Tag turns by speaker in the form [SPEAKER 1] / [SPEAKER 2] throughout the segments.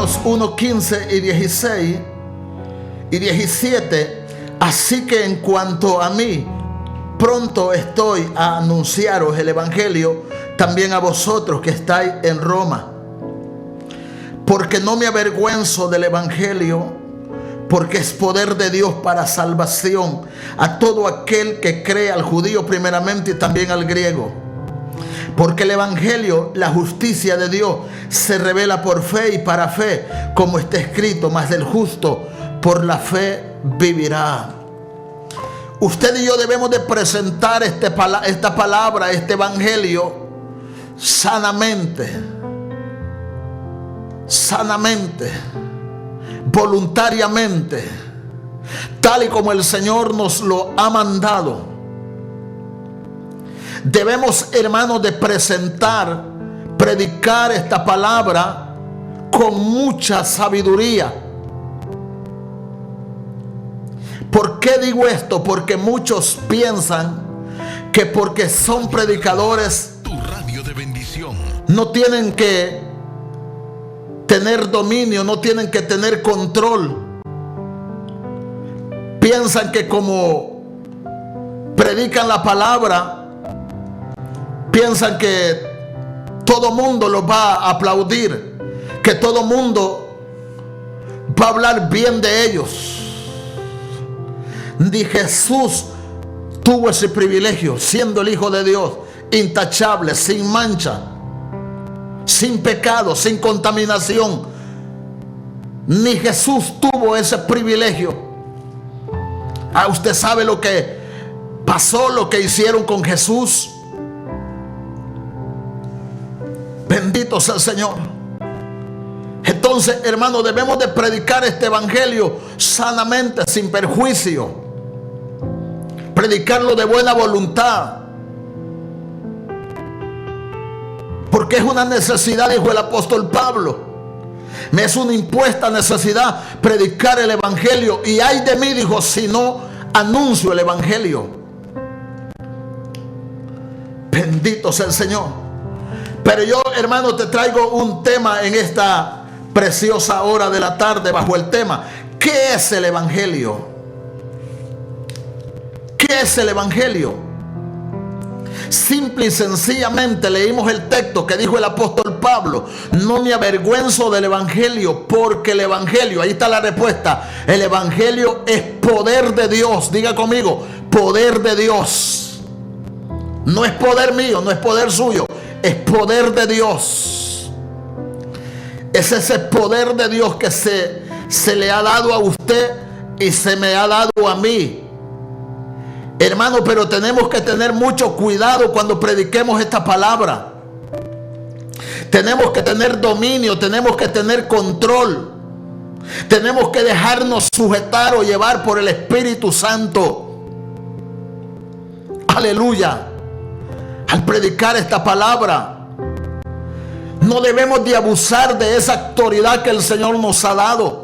[SPEAKER 1] Romanos 1, 15 y 16 y 17. Así que en cuanto a mí, pronto estoy a anunciaros el evangelio también a vosotros que estáis en Roma. Porque no me avergüenzo del evangelio, porque es poder de Dios para salvación a todo aquel que cree, al judío primeramente y también al griego. Porque el evangelio, la justicia de Dios, se revela por fe y para fe, como está escrito: mas el justo por la fe vivirá. Usted y yo debemos de presentar esta palabra, este evangelio, sanamente, voluntariamente, tal y como el Señor nos lo ha mandado. Debemos, hermanos, de predicar esta palabra con mucha sabiduría. ¿Por qué digo esto? Porque muchos piensan que porque son predicadores,
[SPEAKER 2] tu radio de bendición,
[SPEAKER 1] no tienen que tener dominio, no tienen que tener control. Piensan que como predican la palabra, piensan que todo mundo los va a aplaudir, que todo mundo va a hablar bien de ellos. Ni Jesús tuvo ese privilegio, siendo el Hijo de Dios, intachable, sin mancha, sin pecado, sin contaminación. Ni Jesús tuvo ese privilegio. Usted sabe lo que pasó, lo que hicieron con Jesús. Bendito sea el Señor. Entonces, hermanos, debemos de predicar este evangelio sanamente, sin perjuicio. Predicarlo de buena voluntad, porque es una necesidad, dijo el apóstol Pablo. Me es una impuesta necesidad predicar el evangelio, y ay de mí, dijo, si no anuncio el evangelio. Bendito sea el Señor. Pero yo, hermano, te traigo un tema en esta preciosa hora de la tarde bajo el tema: ¿qué es el evangelio? ¿Qué es el evangelio? Simple y sencillamente leímos el texto que dijo el apóstol Pablo: no me avergüenzo del evangelio, porque el evangelio, ahí está la respuesta, el evangelio es poder de Dios. Diga conmigo: poder de Dios. No es poder mío, no es poder suyo, es poder de Dios. Es ese poder de Dios que se le ha dado a usted y se me ha dado a mí. Hermano, pero tenemos que tener mucho cuidado cuando prediquemos esta palabra. Tenemos que tener dominio, tenemos que tener control. Tenemos que dejarnos sujetar o llevar por el Espíritu Santo. Aleluya. Al predicar esta palabra, no debemos de abusar de esa autoridad que el Señor nos ha dado.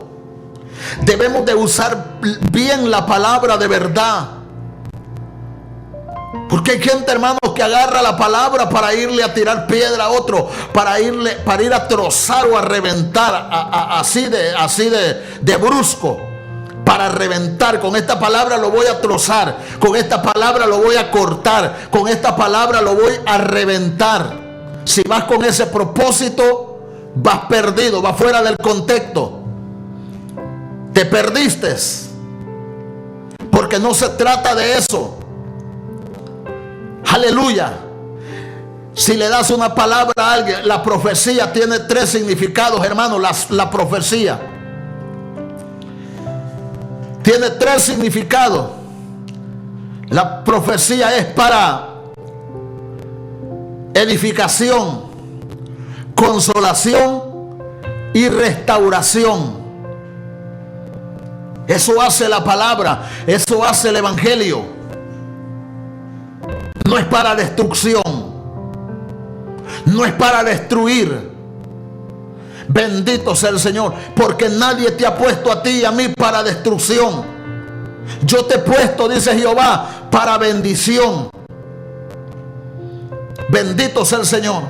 [SPEAKER 1] Debemos de usar bien la palabra de verdad. Porque hay gente, hermanos, que agarra la palabra para irle a tirar piedra a otro, para ir a trozar o a reventar, así de brusco, para reventar. Con esta palabra lo voy a trozar, con esta palabra lo voy a cortar, con esta palabra lo voy a reventar. Si vas con ese propósito, vas perdido, vas fuera del contexto. Te perdiste, porque no se trata de eso. Aleluya. Si le das una palabra a alguien, la profecía tiene 3 significados, hermano. La profecía tiene 3 significados. La profecía es para edificación, consolación y restauración. Eso hace la palabra, eso hace el evangelio. No es para destrucción, no es para destruir. Bendito sea el Señor, porque nadie te ha puesto a ti y a mí para destrucción. Yo te he puesto, dice Jehová, para bendición. Bendito sea el Señor.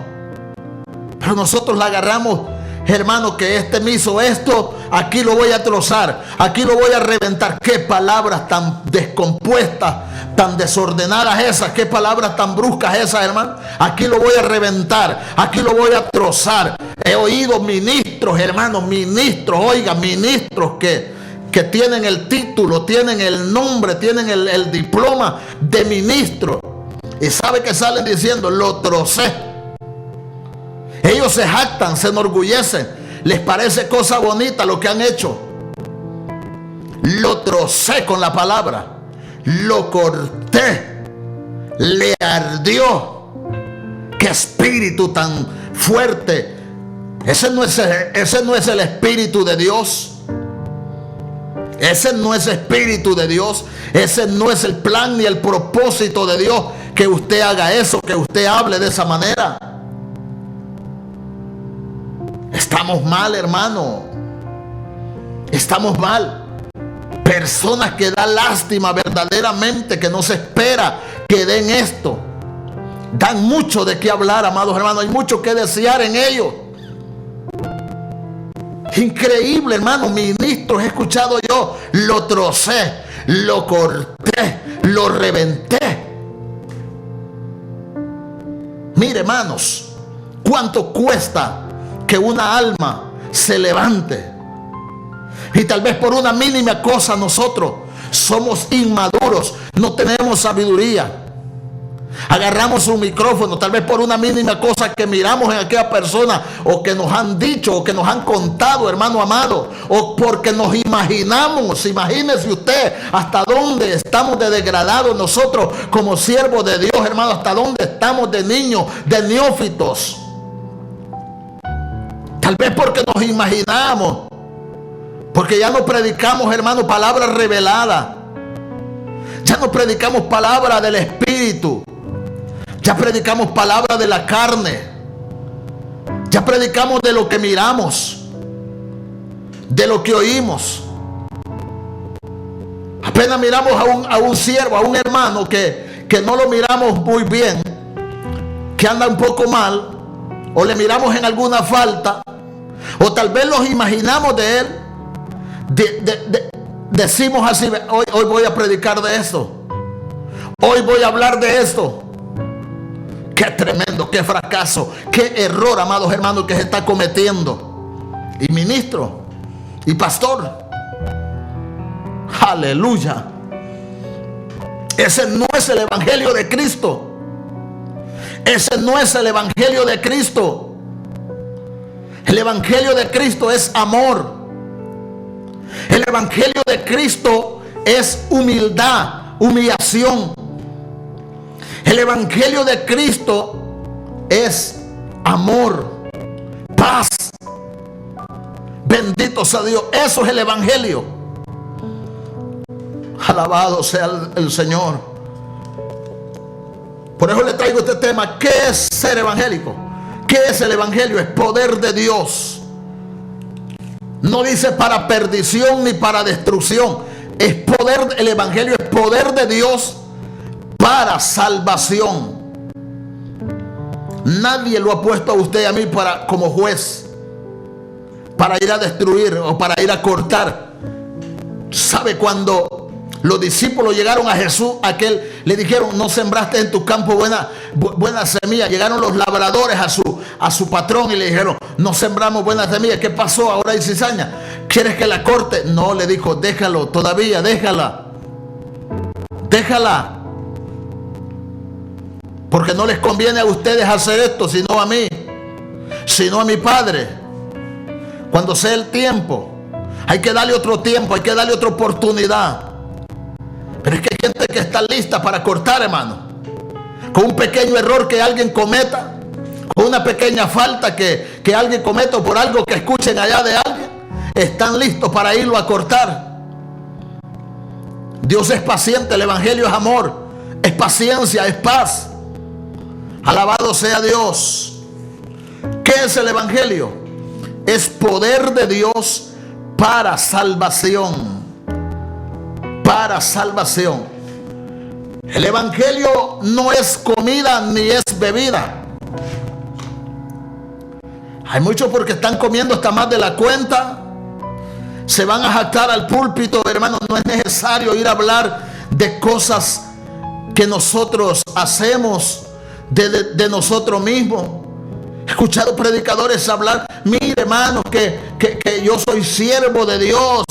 [SPEAKER 1] Pero nosotros la agarramos hermano, que este me hizo esto, aquí lo voy a trozar, aquí lo voy a reventar. Qué palabras tan descompuestas, tan desordenadas esas, qué palabras tan bruscas esas, hermano. Aquí lo voy a reventar, aquí lo voy a trozar. He oído ministros, hermanos, ministros, oiga, ministros que tienen el título, tienen el nombre, tienen el diploma de ministro. Y sabe que salen diciendo, lo trocé. Ellos se jactan, se enorgullecen. Les parece cosa bonita lo que han hecho. Lo trocé con la palabra. Lo corté. Le ardió. Qué espíritu tan fuerte. Ese no es el espíritu de Dios. Ese no es espíritu de Dios. Ese no es el plan ni el propósito de Dios, que usted haga eso, que usted hable de esa manera. Estamos mal, hermano. Estamos mal. Personas que da lástima verdaderamente, que no se espera que den esto. Dan mucho de qué hablar, amados hermanos. Hay mucho que desear en ellos. Increíble, hermano. Ministros he escuchado yo. Lo trocé, lo corté, lo reventé. Mire, hermanos, cuánto cuesta que una alma se levante. Y tal vez por una mínima cosa nosotros somos inmaduros, no tenemos sabiduría. Agarramos un micrófono, tal vez por una mínima cosa que miramos en aquella persona, o que nos han dicho, o que nos han contado, hermano amado, o porque nos imaginamos. Imagínese usted hasta dónde estamos de degradados nosotros como siervos de Dios, hermano, hasta dónde estamos de niños, de neófitos. Tal vez porque nos imaginamos, porque ya no predicamos, hermano, palabra revelada. Ya no predicamos palabra del Espíritu. Ya predicamos palabra de la carne. Ya predicamos de lo que miramos, de lo que oímos. Apenas miramos a un siervo, a un hermano que no lo miramos muy bien, que anda un poco mal, o le miramos en alguna falta, o tal vez los imaginamos de él. Decimos así: hoy voy a predicar de esto, hoy voy a hablar de esto. Qué tremendo, qué fracaso, qué error, amados hermanos, que se está cometiendo. Y ministro y pastor, aleluya, ese no es el evangelio de Cristo. Ese no es el evangelio de Cristo. El evangelio de Cristo es amor. El evangelio de Cristo es humildad, humillación. El evangelio de Cristo es amor, paz. Bendito sea Dios. Eso es el evangelio. Alabado sea el Señor. Por eso le traigo este tema. ¿Qué es ser evangélico? ¿Qué es el evangelio? Es poder de Dios. No dice para perdición ni para destrucción. Es poder. El evangelio es poder de Dios para salvación. Nadie lo ha puesto a usted y a mí como juez, para ir a destruir o para ir a cortar. ¿Sabe cuando los discípulos llegaron a Jesús? Le dijeron: no sembraste en tu campo buena semilla. Llegaron los labradores a su patrón y le dijeron: no sembramos buena semilla. ¿Qué pasó? Ahora hay cizaña. ¿Quieres que la corte? No, le dijo: déjalo todavía, déjala. Porque no les conviene a ustedes hacer esto, sino a mí, sino a mi Padre. Cuando sea el tiempo, hay que darle otro tiempo, hay que darle otra oportunidad. Pero es que hay gente que está lista para cortar, hermano. Con un pequeño error que alguien cometa, con una pequeña falta que alguien cometa, o por algo que escuchen allá de alguien, están listos para irlo a cortar. Dios es paciente, el evangelio es amor, es paciencia, es paz. Alabado sea Dios. ¿Qué es el evangelio? Es poder de Dios para salvación. Para salvación. El evangelio no es comida ni es bebida. Hay muchos porque están comiendo hasta más de la cuenta. Se van a jactar al púlpito, hermano. No es necesario ir a hablar de cosas que nosotros hacemos de nosotros mismos. He escuchado predicadores hablar: mire, hermano, que yo soy siervo de Dios,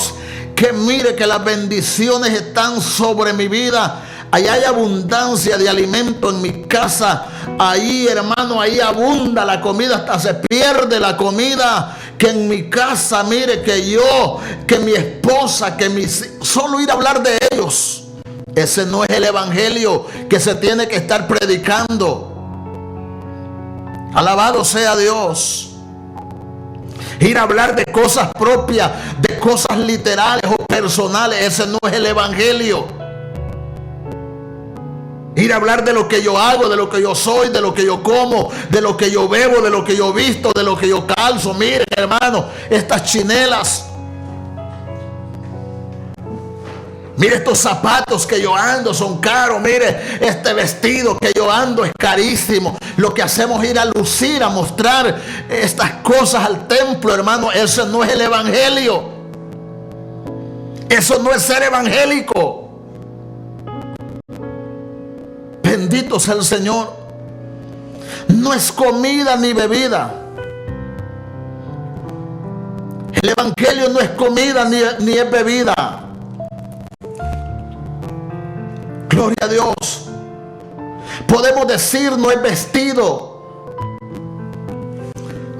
[SPEAKER 1] que mire que las bendiciones están sobre mi vida. Ahí hay abundancia de alimento en mi casa. Ahí, hermano, ahí abunda la comida, hasta se pierde la comida. Que en mi casa, mire, que mi esposa, solo ir a hablar de ellos. Ese no es el evangelio que se tiene que estar predicando. Alabado sea Dios. Ir a hablar de cosas propias, de cosas literales o personales, ese no es el evangelio. Ir a hablar de lo que yo hago, de lo que yo soy, de lo que yo como, de lo que yo bebo, de lo que yo visto, de lo que yo calzo. Miren, hermano, estas chinelas. Mire, estos zapatos que yo ando son caros. Mire, este vestido que yo ando es carísimo. Lo que hacemos es ir a lucir, a mostrar estas cosas al templo, hermano. Eso no es el evangelio. Eso no es ser evangélico. Bendito sea el Señor. No es comida ni bebida. El evangelio no es comida ni es bebida. Gloria a Dios. Podemos decir: no es vestido.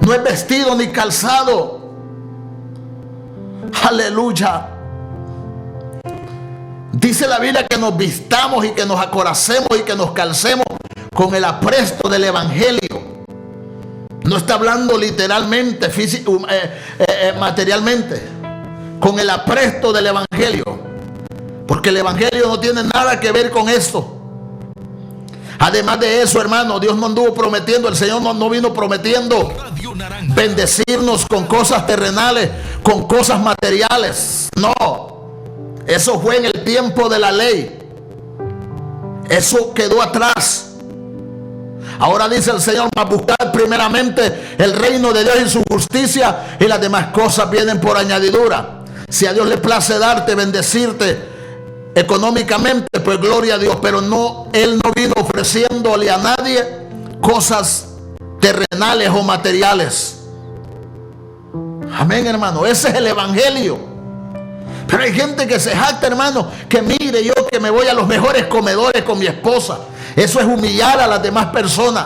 [SPEAKER 1] No es vestido ni calzado. Aleluya. Dice la Biblia que nos vistamos y que nos acoracemos y que nos calcemos con el apresto del evangelio. No está hablando literalmente, materialmente. Con el apresto del evangelio. Porque el evangelio no tiene nada que ver con esto. Además de eso, hermano, Dios no anduvo prometiendo, el Señor no vino prometiendo bendecirnos con cosas terrenales, con cosas materiales. No. Eso fue en el tiempo de la ley. Eso quedó atrás. Ahora dice el Señor: para buscar primeramente el reino de Dios y su justicia, y las demás cosas vienen por añadidura. Si a Dios le place darte, bendecirte económicamente, pues gloria a Dios. Pero no, Él no vino ofreciéndole a nadie cosas terrenales o materiales. Amén, hermano. Ese es el evangelio. Pero hay gente que se jacta, hermano, que mire, yo que me voy a los mejores comedores con mi esposa. Eso es humillar a las demás personas.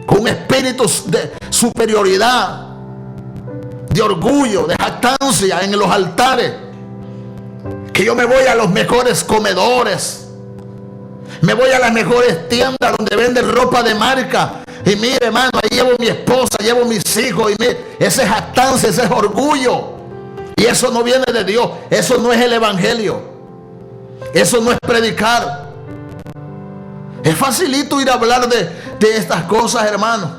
[SPEAKER 1] Con un espíritu de superioridad, de orgullo, de jactancia en los altares. Que yo me voy a los mejores comedores. Me voy a las mejores tiendas donde venden ropa de marca. Y mire, hermano, ahí llevo mi esposa, llevo mis hijos. Y mire, esa es jactancia, ese es orgullo. Y eso no viene de Dios. Eso no es el evangelio. Eso no es predicar. Es facilito ir a hablar de estas cosas, hermano.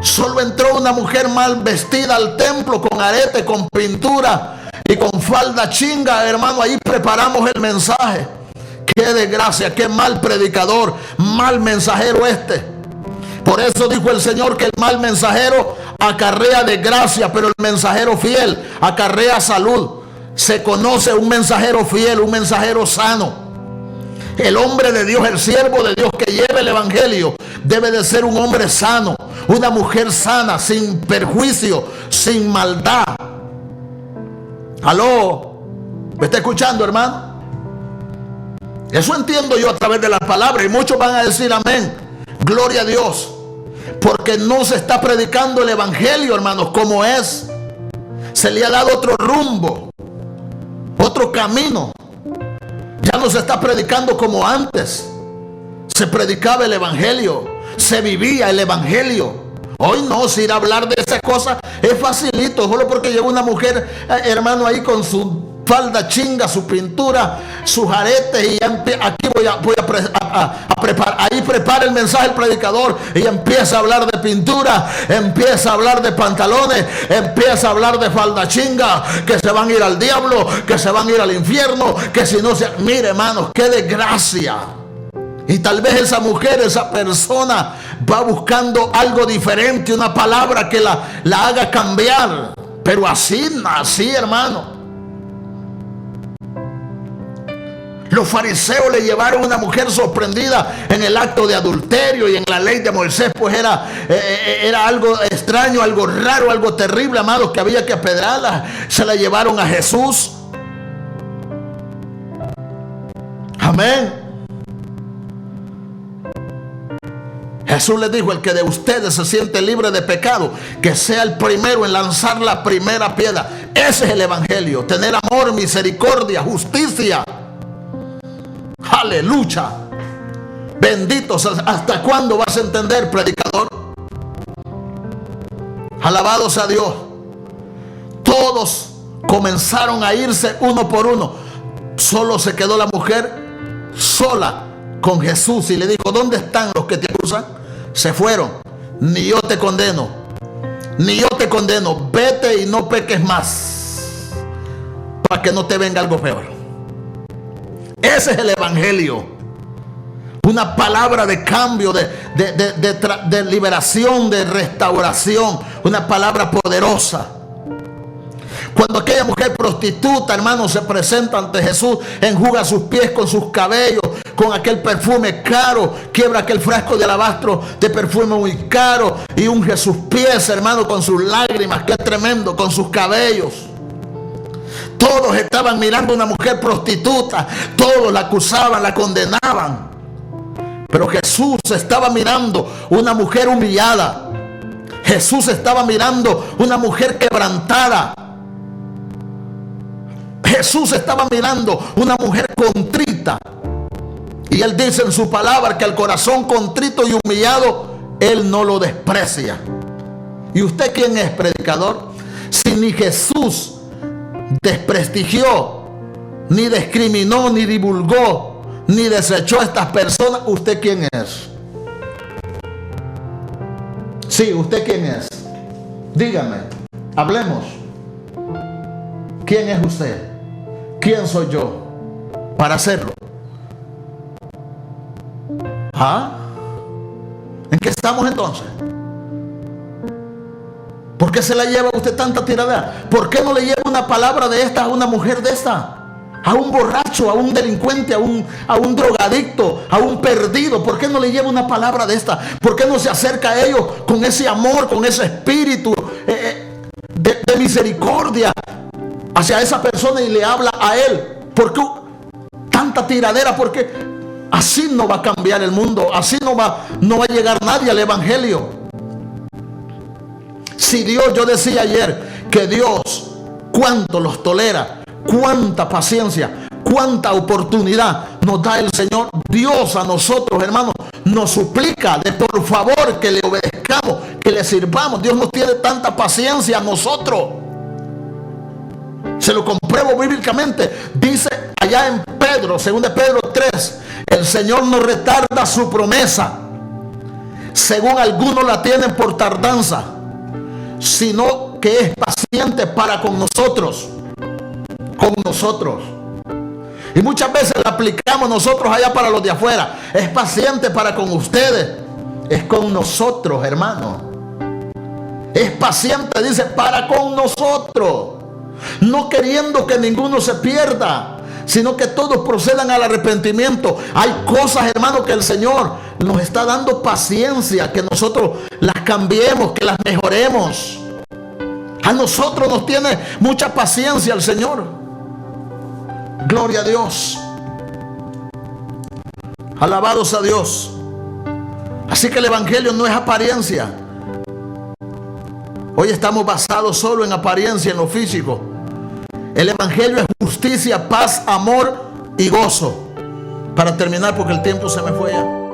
[SPEAKER 1] Solo entró una mujer mal vestida al templo, con arete, con pintura y con falda chinga, hermano. Ahí preparamos el mensaje. Qué desgracia, qué mal predicador, mal mensajero este. Por eso dijo el Señor que el mal mensajero acarrea desgracia, pero el mensajero fiel acarrea salud. Se conoce un mensajero fiel, un mensajero sano. El hombre de Dios, el siervo de Dios que lleva el evangelio, debe de ser un hombre sano, una mujer sana, sin perjuicio, sin maldad. ¿Aló? ¿Me está escuchando, hermano? Eso entiendo yo a través de la palabra, y muchos van a decir amén. Gloria a Dios. Porque no se está predicando el evangelio, hermanos, como es. Se le ha dado otro rumbo, otro camino. Ya no se está predicando como antes. Se predicaba el evangelio, se vivía el evangelio. Hoy no, si ir a hablar de esas cosas es facilito. Solo porque llegó una mujer, hermano, ahí con su falda chinga, su pintura, sus aretes, y aquí voy a preparar. Ahí prepara el mensaje el predicador y empieza a hablar de pintura, empieza a hablar de pantalones, empieza a hablar de falda chinga, que se van a ir al diablo, que se van a ir al infierno, que si no se... Mire, hermanos, qué desgracia. Y tal vez esa mujer, esa persona va buscando algo diferente, una palabra que la haga cambiar. Pero así, hermano. Los fariseos le llevaron a una mujer sorprendida en el acto de adulterio, y en la ley de Moisés pues era algo extraño, algo raro, algo terrible, amados, que había que apedrearla. Se la llevaron a Jesús. Amén. Jesús les dijo: el que de ustedes se siente libre de pecado, que sea el primero en lanzar la primera piedra. Ese es el evangelio: tener amor, misericordia, justicia. Aleluya. Benditos. ¿Hasta cuándo vas a entender, predicador? Alabado sea Dios. Todos comenzaron a irse uno por uno. Solo se quedó la mujer sola con Jesús y le dijo: ¿dónde están los que te acusan? Se fueron. Ni yo te condeno, ni yo te condeno. Vete y no peques más, para que no te venga algo peor. Ese es el evangelio. Una palabra de cambio, de liberación, de restauración. Una palabra poderosa. Cuando aquella mujer prostituta, hermano, se presenta ante Jesús, enjuga sus pies con sus cabellos, con aquel perfume caro, quiebra aquel frasco de alabastro de perfume muy caro y unge sus pies, hermano, con sus lágrimas. Qué tremendo, con sus cabellos. Todos estaban mirando a una mujer prostituta, todos la acusaban, la condenaban. Pero Jesús estaba mirando una mujer humillada. Jesús estaba mirando una mujer quebrantada. Jesús estaba mirando una mujer contrita. Y Él dice en su palabra que al corazón contrito y humillado Él no lo desprecia. ¿Y usted quién es, predicador? Si ni Jesús desprestigió, ni discriminó, ni divulgó, ni desechó a estas personas, ¿usted quién es? Sí, ¿usted quién es? Dígame, hablemos. ¿Quién es usted? ¿Quién soy yo para hacerlo? ¿Ah? ¿En qué estamos entonces? ¿Por qué se la lleva usted tanta tiradera? ¿Por qué no le lleva una palabra de esta a una mujer de esta? A un borracho, a un delincuente, a un drogadicto, a un perdido. ¿Por qué no le lleva una palabra de esta? ¿Por qué no se acerca a ellos con ese amor, con ese espíritu de misericordia hacia esa persona y le habla a él? ¿Por qué tanta tiradera? Porque así no va a cambiar el mundo. Así no va a llegar nadie al evangelio. Si Dios, yo decía ayer que Dios cuánto los tolera, cuánta paciencia, cuánta oportunidad nos da el Señor. Dios a nosotros, hermanos, nos suplica de por favor que le obedezcamos, que le sirvamos. Dios nos tiene tanta paciencia a nosotros. Se lo compruebo bíblicamente. Dice allá en Pedro, 2 Pedro 3, el Señor no retarda su promesa, según algunos la tienen por tardanza, sino que es paciente para con nosotros. Y muchas veces la aplicamos nosotros allá para los de afuera. Es paciente para con ustedes. Es con nosotros, hermano. Es paciente, dice, para con nosotros. No queriendo que ninguno se pierda, sino que todos procedan al arrepentimiento. Hay cosas, hermano, que el Señor nos está dando paciencia, que nosotros las cambiemos, que las mejoremos. A nosotros nos tiene mucha paciencia el Señor. Gloria a Dios. Alabados a Dios. Así que el evangelio no es apariencia. Hoy estamos basados solo en apariencia, en lo físico. El evangelio es justicia, paz, amor y gozo. Para terminar, porque el tiempo se me fue ya.